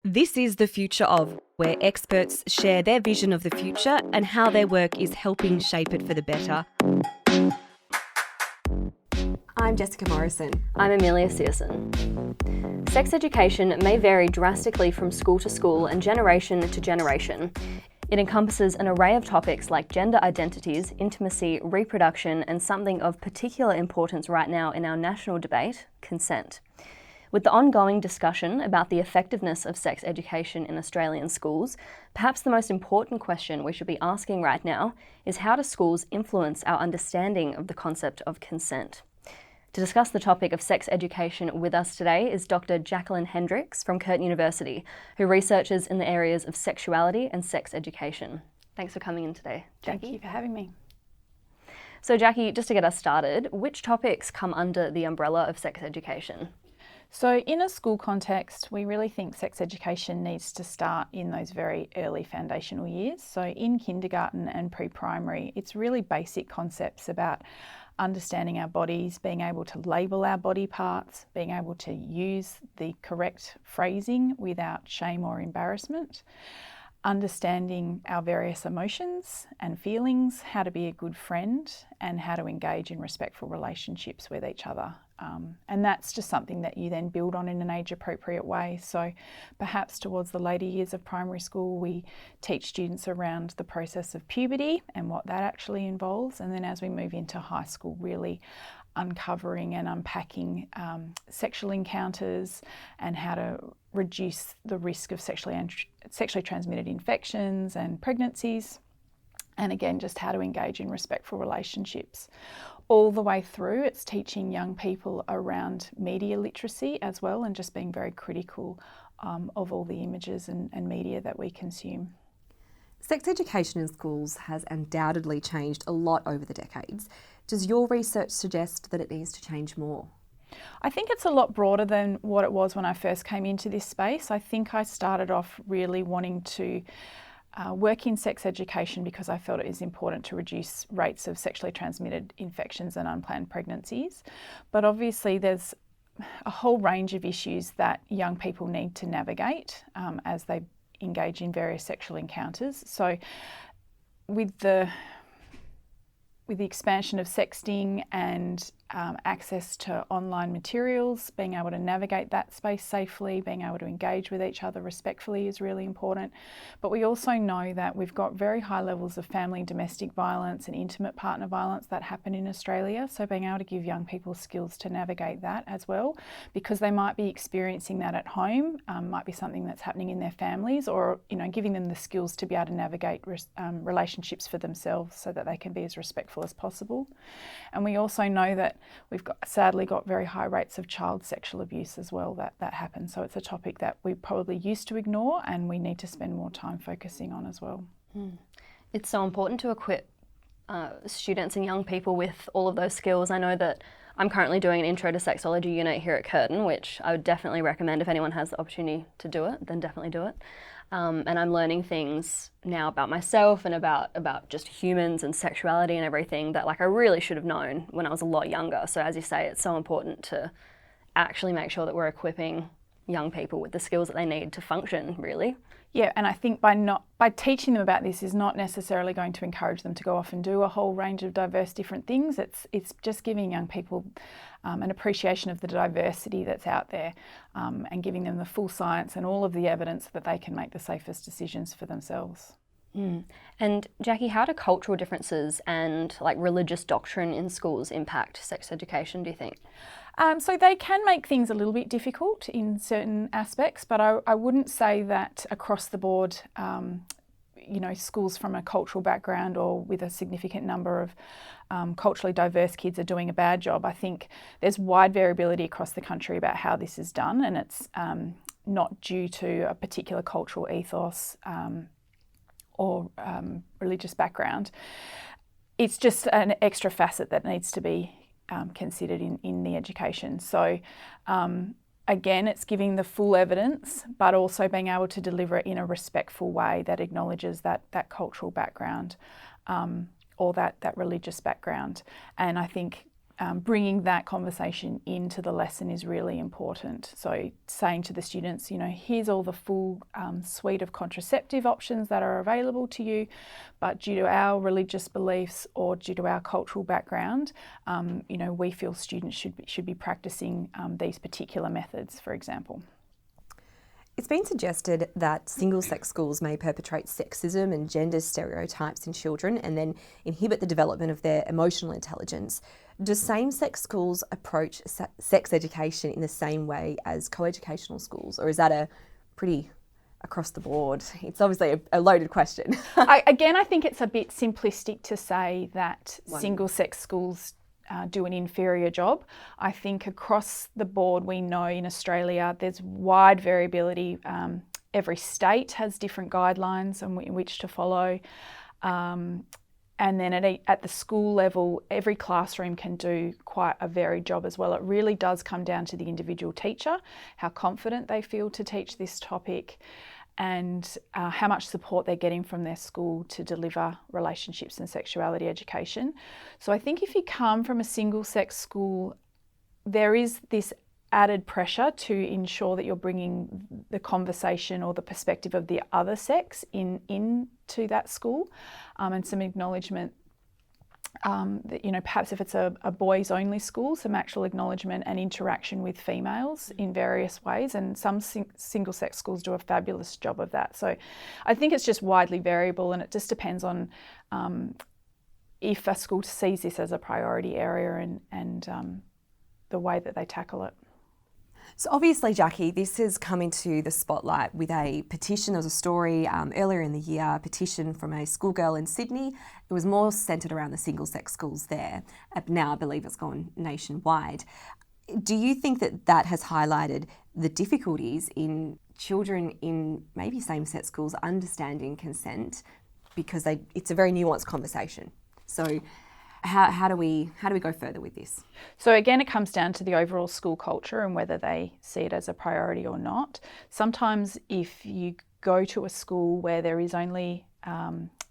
This is The Future Of, where experts share their vision of the future and how their work is helping shape it for the better. I'm Jessica Morrison. I'm Amelia Searson. Sex education may vary drastically from school to school and generation to generation. It encompasses an array of topics like gender identities, intimacy, reproduction, and something of particular importance right now in our national debate, consent. With the ongoing discussion about the effectiveness of sex education in Australian schools, perhaps the most important question we should be asking right now is how do schools influence our understanding of the concept of consent? To discuss the topic of sex education with us today is Dr Jacqueline Hendriks from Curtin University, who researches in the areas of sexuality and sex education. Thanks for coming in today, Jacqui. Thank you for having me. So Jacqui, just to get us started, which topics come under the umbrella of sex education? So in a school context, we really think sex education needs to start in those very early foundational years. So in kindergarten and pre-primary, it's really basic concepts about understanding our bodies, being able to label our body parts, being able to use the correct phrasing without shame or embarrassment, understanding our various emotions and feelings, how to be a good friend, and how to engage in respectful relationships with each other. And that's just something that you then build on in an age-appropriate way. So perhaps towards the later years of primary school, we teach students around the process of puberty and what that actually involves. And then as we move into high school, really uncovering and unpacking sexual encounters and how to reduce the risk of sexually transmitted infections and pregnancies. And again, just how to engage in respectful relationships. All the way through, it's teaching young people around media literacy as well, and just being very critical of all the images and media that we consume. Sex education in schools has undoubtedly changed a lot over the decades. Does your research suggest that it needs to change more? I think it's a lot broader than what it was when I first came into this space. I think I started off really wanting to work in sex education because I felt it is important to reduce rates of sexually transmitted infections and unplanned pregnancies. But obviously there's a whole range of issues that young people need to navigate as they engage in various sexual encounters. So with the expansion of sexting and access to online materials, being able to navigate that space safely, being able to engage with each other respectfully is really important. But we also know that we've got very high levels of family and domestic violence and intimate partner violence that happen in Australia. So being able to give young people skills to navigate that as well, because they might be experiencing that at home, might be something that's happening in their families, or giving them the skills to be able to navigate relationships for themselves so that they can be as respectful as possible. And we also know that we've sadly got very high rates of child sexual abuse as well that happens. So it's a topic that we probably used to ignore and we need to spend more time focusing on as well. It's so important to equip students and young people with all of those skills. I know that I'm currently doing an intro to sexology unit here at Curtin, which I would definitely recommend if anyone has the opportunity to do it, then definitely do it. And I'm learning things now about myself and about just humans and sexuality and everything that I really should have known when I was a lot younger. So as you say, it's so important to actually make sure that we're equipping young people with the skills that they need to function, really. Yeah, and I think by teaching them about this is not necessarily going to encourage them to go off and do a whole range of diverse different things. It's just giving young people an appreciation of the diversity that's out there and giving them the full science and all of the evidence that they can make the safest decisions for themselves. And Jacqui, how do cultural differences and religious doctrine in schools impact sex education, do you think? So they can make things a little bit difficult in certain aspects, but I wouldn't say that across the board, schools from a cultural background or with a significant number of culturally diverse kids are doing a bad job. I think there's wide variability across the country about how this is done, and it's not due to a particular cultural ethos or religious background. It's just an extra facet that needs to be considered in the education. So again, it's giving the full evidence, but also being able to deliver it in a respectful way that acknowledges that cultural background or that religious background. And I think bringing that conversation into the lesson is really important. So saying to the students, here's all the full suite of contraceptive options that are available to you, but due to our religious beliefs or due to our cultural background, we feel students should be practicing these particular methods, for example. It's been suggested that single-sex schools may perpetrate sexism and gender stereotypes in children and then inhibit the development of their emotional intelligence. Do same-sex schools approach sex education in the same way as co-educational schools, or is that a pretty across the board? It's obviously a loaded question. I think it's a bit simplistic to say that single-sex schools do an inferior job. I think across the board, we know in Australia there's wide variability. Every state has different guidelines in which to follow. And then at the school level, every classroom can do quite a varied job as well. It really does come down to the individual teacher, how confident they feel to teach this topic, and how much support they're getting from their school to deliver relationships and sexuality education. So I think if you come from a single-sex school, there is this added pressure to ensure that you're bringing the conversation or the perspective of the other sex into that school, and some acknowledgement that, perhaps if it's a boys only school, some actual acknowledgement and interaction with females in various ways, and some single sex schools do a fabulous job of that. So I think it's just widely variable, and it just depends on if a school sees this as a priority area and the way that they tackle it. So obviously, Jacqui, this has come into the spotlight with a petition. There was a story earlier in the year, a petition from a schoolgirl in Sydney. It was more centred around the single-sex schools there. Now I believe it's gone nationwide. Do you think that has highlighted the difficulties in children in maybe same-sex schools understanding consent, because it's a very nuanced conversation? So how do we go further with this? So again, it comes down to the overall school culture and whether they see it as a priority or not. Sometimes if you go to a school where there is only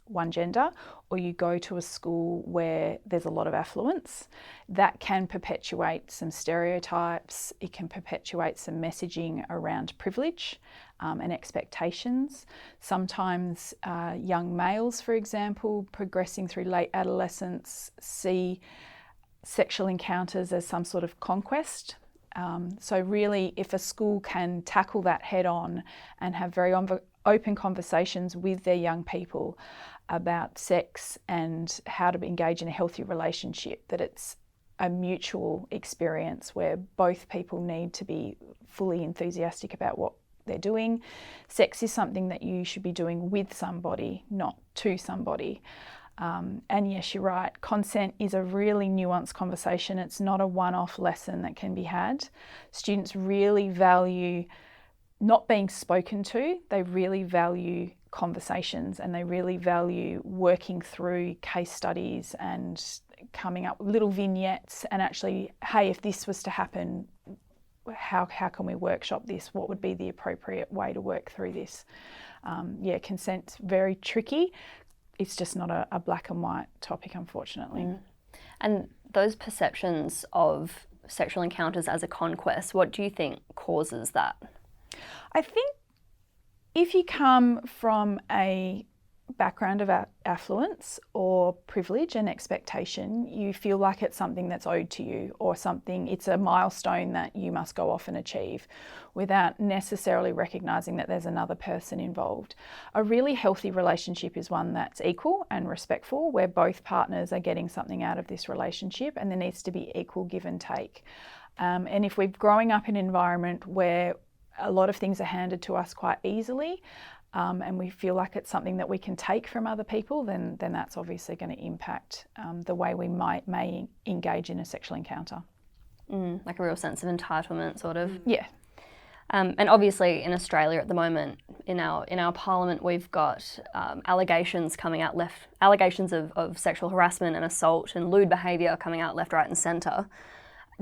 one gender, or you go to a school where there's a lot of affluence, that can perpetuate some stereotypes. It can perpetuate some messaging around privilege and expectations. Sometimes young males, for example, progressing through late adolescence, see sexual encounters as some sort of conquest. So really, if a school can tackle that head on and have very open conversations with their young people about sex and how to engage in a healthy relationship, that it's a mutual experience where both people need to be fully enthusiastic about what they're doing. Sex is something that you should be doing with somebody, not to somebody. And yes, you're right, consent is a really nuanced conversation. It's not a one-off lesson that can be had. Students really value not being spoken to. They really value conversations, and they really value working through case studies and coming up with little vignettes and actually, hey, if this was to happen, how can we workshop this? What would be the appropriate way to work through this? Consent's very tricky. It's just not a black and white topic, unfortunately. Mm. And those perceptions of sexual encounters as a conquest, what do you think causes that? I think if you come from a background of affluence or privilege and expectation, you feel like it's something that's owed to you, or it's a milestone that you must go off and achieve, without necessarily recognising that there's another person involved. A really healthy relationship is one that's equal and respectful, where both partners are getting something out of this relationship, and there needs to be equal give and take. And if we're growing up in an environment where a lot of things are handed to us quite easily, and we feel like it's something that we can take from other people, then that's obviously going to impact the way we may engage in a sexual encounter. Like a real sense of entitlement, sort of. Yeah. And obviously in Australia at the moment, in our parliament, we've got allegations coming out allegations of sexual harassment and assault and lewd behaviour coming out left, right and centre.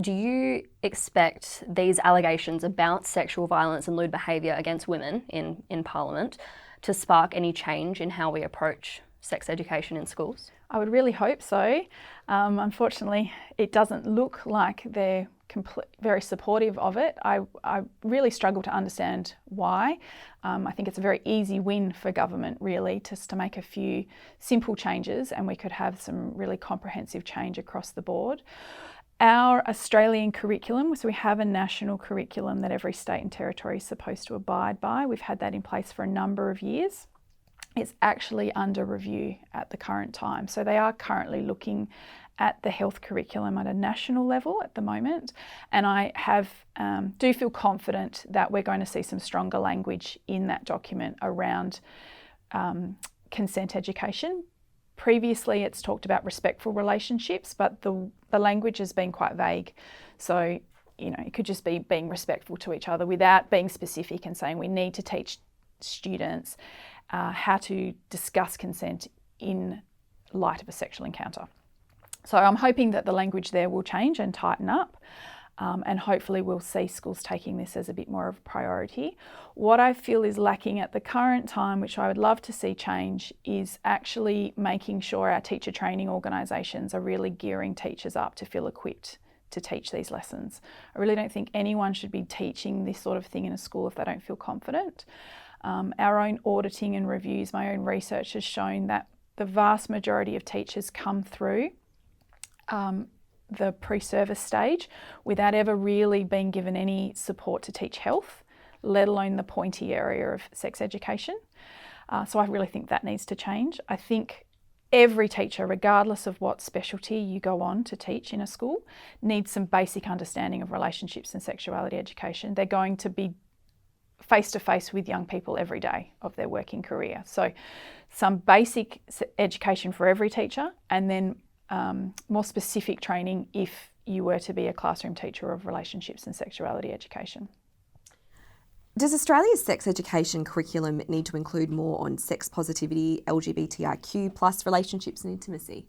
Do you expect these allegations about sexual violence and lewd behaviour against women in Parliament to spark any change in how we approach sex education in schools? I would really hope so. Unfortunately, it doesn't look like they're very supportive of it. I really struggle to understand why. I think it's a very easy win for government, really, just to make a few simple changes and we could have some really comprehensive change across the board. Our Australian curriculum, so we have a national curriculum that every state and territory is supposed to abide by. We've had that in place for a number of years. It's actually under review at the current time. So they are currently looking at the health curriculum at a national level at the moment. And I do feel confident that we're going to see some stronger language in that document around consent education. Previously, it's talked about respectful relationships, but the language has been quite vague. So, it could just be being respectful to each other without being specific and saying we need to teach students how to discuss consent in light of a sexual encounter. So I'm hoping that the language there will change and tighten up, and hopefully we'll see schools taking this as a bit more of a priority. What I feel is lacking at the current time, which I would love to see change, is actually making sure our teacher training organisations are really gearing teachers up to feel equipped to teach these lessons. I really don't think anyone should be teaching this sort of thing in a school if they don't feel confident. Our own auditing and reviews, my own research has shown that the vast majority of teachers come through the pre-service stage without ever really being given any support to teach health, let alone the pointy area of sex education. So I really think that needs to change. I think every teacher, regardless of what specialty you go on to teach in a school, needs some basic understanding of relationships and sexuality education. They're going to be face-to-face with young people every day of their working career. So some basic education for every teacher, and then more specific training if you were to be a classroom teacher of relationships and sexuality education. Does Australia's sex education curriculum need to include more on sex positivity, LGBTIQ plus relationships and intimacy?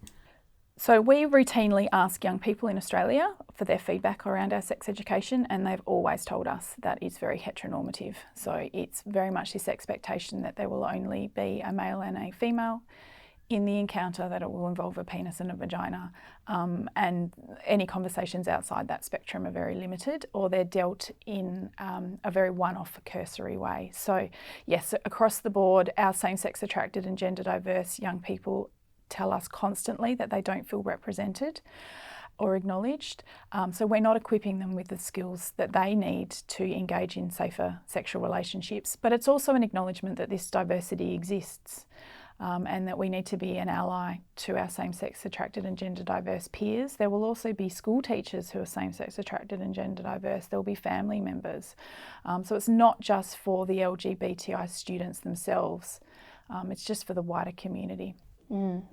So we routinely ask young people in Australia for their feedback around our sex education, and they've always told us that it's very heteronormative. So it's very much this expectation that there will only be a male and a female in the encounter, that it will involve a penis and a vagina, and any conversations outside that spectrum are very limited, or they're dealt in a very one-off cursory way. So yes, across the board, our same-sex attracted and gender diverse young people tell us constantly that they don't feel represented or acknowledged. So we're not equipping them with the skills that they need to engage in safer sexual relationships. But it's also an acknowledgement that this diversity exists, and that we need to be an ally to our same-sex attracted and gender diverse peers. There will also be school teachers who are same-sex attracted and gender diverse. There will be family members. So it's not just for the LGBTI students themselves. It's just for the wider community.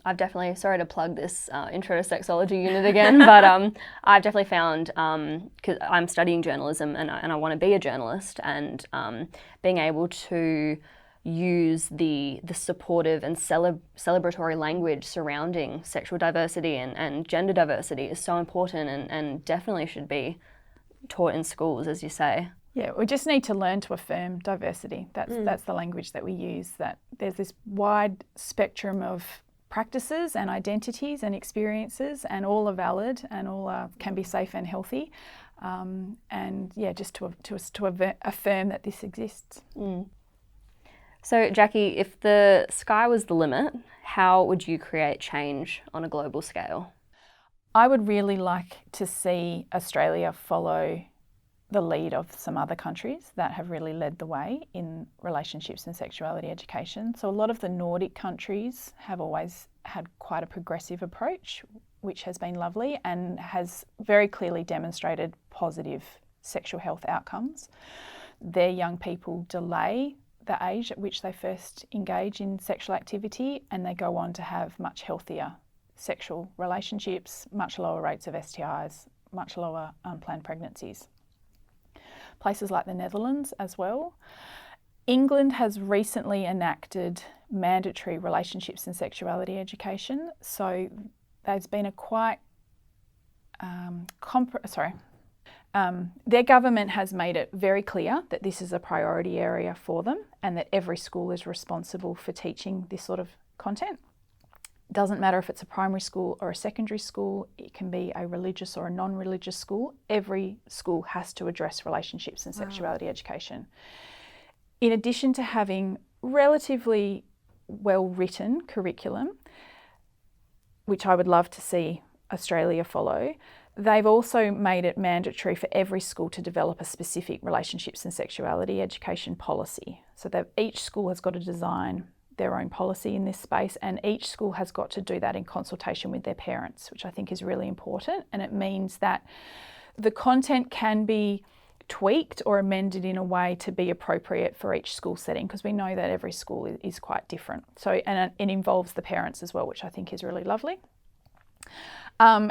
I've definitely, sorry to plug this intro to sexology unit again, but I've definitely found, because I'm studying journalism and I want to be a journalist, and being able to use the supportive and celebratory language surrounding sexual diversity and gender diversity is so important, and definitely should be taught in schools, as you say. Yeah, we just need to learn to affirm diversity. That's the language that we use, that there's this wide spectrum of practices and identities and experiences, and all are valid and all can be safe and healthy. And yeah, just to affirm that this exists. So Jacqui, if the sky was the limit, how would you create change on a global scale? I would really like to see Australia follow the lead of some other countries that have really led the way in relationships and sexuality education. So a lot of the Nordic countries have always had quite a progressive approach, which has been lovely and has very clearly demonstrated positive sexual health outcomes. Their young people delay the age at which they first engage in sexual activity, and they go on to have much healthier sexual relationships, much lower rates of STIs, much lower unplanned pregnancies. Places like the Netherlands as well. England has recently enacted mandatory relationships and sexuality education, so there's been a quite their government has made it very clear that this is a priority area for them, and that every school is responsible for teaching this sort of content. Doesn't matter if it's a primary school or a secondary school, it can be a religious or a non-religious school. Every school has to address relationships and sexuality education. In addition to having relatively well-written curriculum, which I would love to see Australia follow, they've also made it mandatory for every school to develop a specific relationships and sexuality education policy. So that each school has got to design their own policy in this space, and each school has got to do that in consultation with their parents, which I think is really important. And it means that the content can be tweaked or amended in a way to be appropriate for each school setting, because we know that every school is quite different. So, and it involves the parents as well, which I think is really lovely.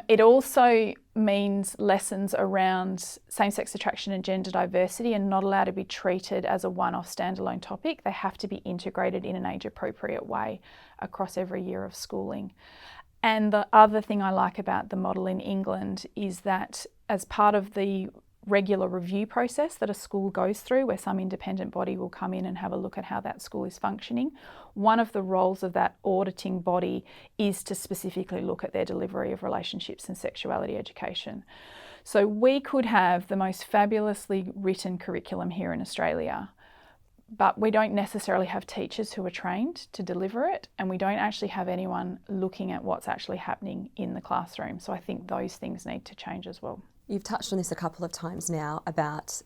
It also means lessons around same-sex attraction and gender diversity are not allowed to be treated as a one-off standalone topic. They have to be integrated in an age-appropriate way across every year of schooling. And the other thing I like about the model in England is that as part of the regular review process that a school goes through, where some independent body will come in and have a look at how that school is functioning, one of the roles of that auditing body is to specifically look at their delivery of relationships and sexuality education. So we could have the most fabulously written curriculum here in Australia, but we don't necessarily have teachers who are trained to deliver it, and we don't actually have anyone looking at what's actually happening in the classroom. So I think those things need to change as well. You've touched on this a couple of times now about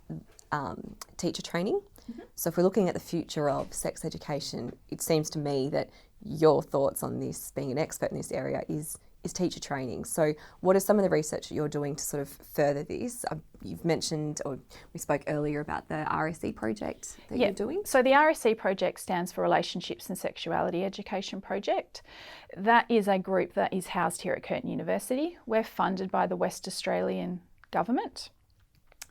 teacher training. Mm-hmm. So if we're looking at the future of sex education, it seems to me that your thoughts on this, being an expert in this area, is teacher training. So what are some of the research that you're doing to sort of further this? You've mentioned, or we spoke earlier about the RSE project that you're doing. So the RSE project stands for Relationships and Sexuality Education Project. That is a group that is housed here at Curtin University. We're funded by the West Australian government.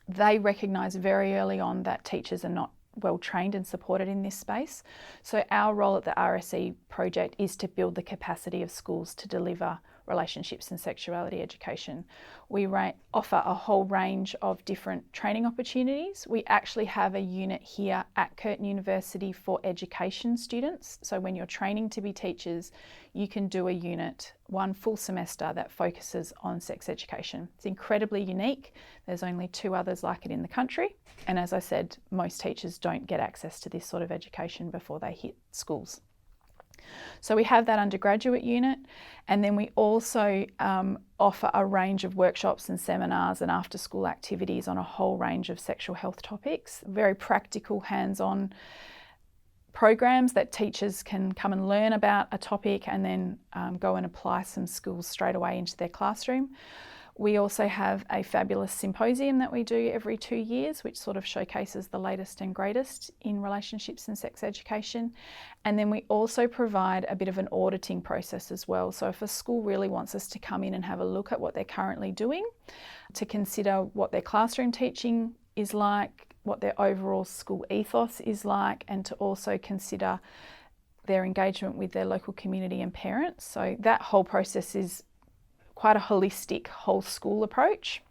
They recognise very early on that teachers are not well trained and supported in this space. So our role at the RSE project is to build the capacity of schools to deliver relationships and sexuality education. We offer a whole range of different training opportunities. We actually have a unit here at Curtin University for education students. So when you're training to be teachers, you can do a unit, one full semester, that focuses on sex education. It's incredibly unique. There's only 2 others like it in the country. And as I said, most teachers don't get access to this sort of education before they hit schools. So we have that undergraduate unit, and then we also offer a range of workshops and seminars and after school activities on a whole range of sexual health topics, very practical, hands-on programs that teachers can come and learn about a topic and then go and apply some skills straight away into their classroom. We also have a fabulous symposium that we do every 2 years, which sort of showcases the latest and greatest in relationships and sex education. And then we also provide a bit of an auditing process as well. So if a school really wants us to come in and have a look at what they're currently doing, to consider what their classroom teaching is like, what their overall school ethos is like, and to also consider their engagement with their local community and parents. So that whole process is quite a holistic whole school approach.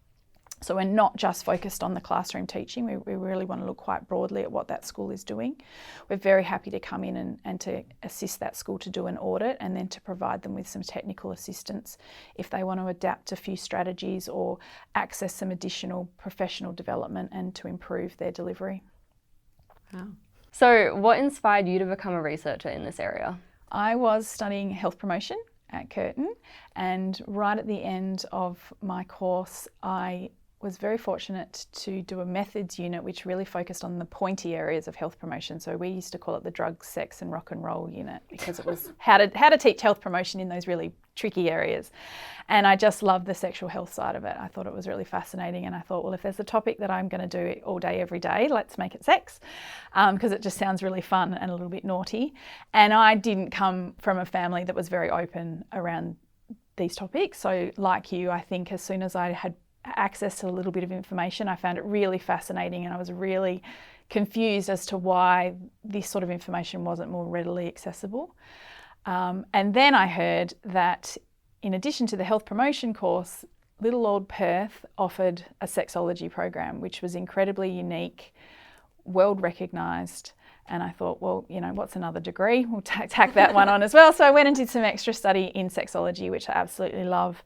So we're not just focused on the classroom teaching, we really want to look quite broadly at what that school is doing. We're very happy to come in and to assist that school to do an audit, and then to provide them with some technical assistance if they want to adapt a few strategies or access some additional professional development and to improve their delivery. Wow. So what inspired you to become a researcher in this area? I was studying health promotion at Curtin, and right at the end of my course I was very fortunate to do a methods unit which really focused on the pointy areas of health promotion. So we used to call it the drugs, sex and rock and roll unit, because it was how to teach health promotion in those really tricky areas. And I just loved the sexual health side of it. I thought it was really fascinating, and I thought, well, if there's a topic that I'm going to do all day, every day, let's make it sex, because it just sounds really fun and a little bit naughty. And I didn't come from a family that was very open around these topics. So like you, I think as soon as I had access to a little bit of information, I found it really fascinating, and I was really confused as to why this sort of information wasn't more readily accessible. And then I heard that in addition to the health promotion course, little old Perth offered a sexology program, which was incredibly unique, world recognised, And I thought, well, what's another degree? We'll tack that one on as well. So I went and did some extra study in sexology, which I absolutely love.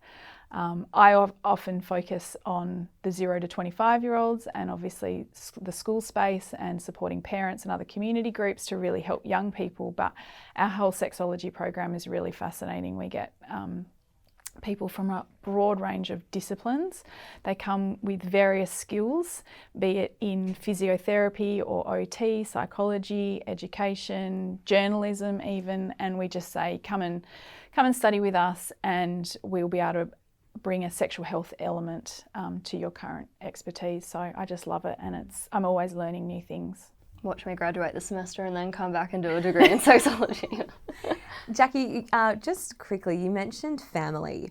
I often focus on the 0 to 25-year-olds and obviously the school space and supporting parents and other community groups to really help young people. But our whole sexology program is really fascinating. We get people from a broad range of disciplines. They come with various skills, be it in physiotherapy or OT, psychology, education, journalism even, and we just say, come and study with us and we'll be able to bring a sexual health element to your current expertise. So I just love it, and I'm always learning new things. Watch me graduate this semester and then come back and do a degree in sexology. Jacqui, just quickly, you mentioned family.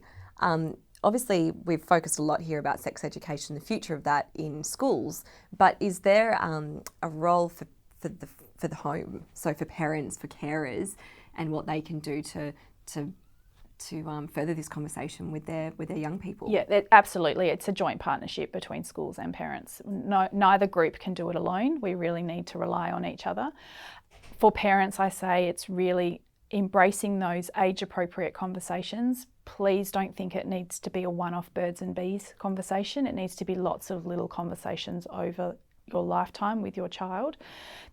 Obviously, we've focused a lot here about sex education, the future of that in schools, but is there a role for the home, so for parents, for carers, and what they can do to further this conversation with their young people? Yeah, absolutely. It's a joint partnership between schools and parents. Neither group can do it alone. We really need to rely on each other. For parents, I say it's really embracing those age-appropriate conversations. Please don't think it needs to be a one-off birds and bees conversation. It needs to be lots of little conversations over your lifetime with your child.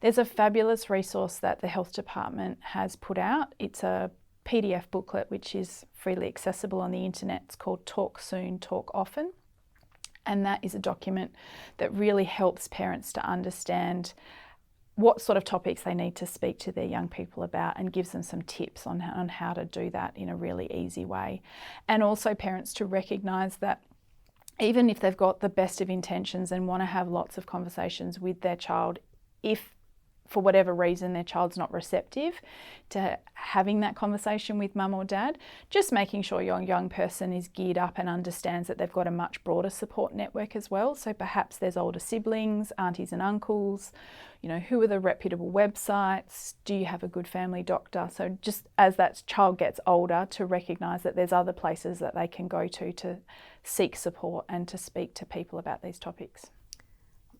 There's a fabulous resource that the health department has put out. It's a PDF booklet which is freely accessible on the internet. It's called Talk Soon, Talk Often. And that is a document that really helps parents to understand what sort of topics they need to speak to their young people about and gives them some tips on how to do that in a really easy way. And also parents to recognise that even if they've got the best of intentions and want to have lots of conversations with their child, if for whatever reason their child's not receptive to having that conversation with mum or dad, just making sure your young person is geared up and understands that they've got a much broader support network as well. So perhaps there's older siblings, aunties and uncles, who are the reputable websites, do you have a good family doctor? So just as that child gets older, to recognise that there's other places that they can go to seek support and to speak to people about these topics.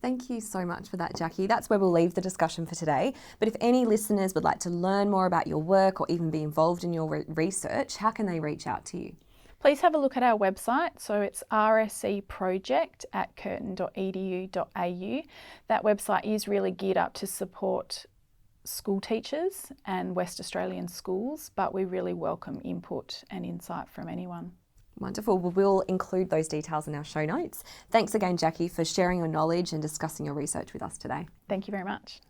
Thank you so much for that, Jacqui. That's where we'll leave the discussion for today. But if any listeners would like to learn more about your work or even be involved in your research, how can they reach out to you? Please have a look at our website. So it's rscproject@curtin.edu.au. That website is really geared up to support school teachers and West Australian schools, but we really welcome input and insight from anyone. Wonderful. Well, we'll include those details in our show notes. Thanks again, Jacqui, for sharing your knowledge and discussing your research with us today. Thank you very much.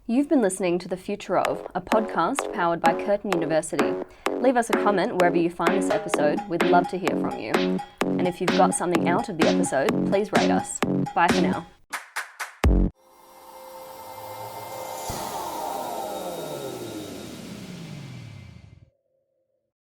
You've been listening to The Future Of, a podcast powered by Curtin University. Leave us a comment wherever you find this episode. We'd love to hear from you. And if you've got something out of the episode, please rate us. Bye for now.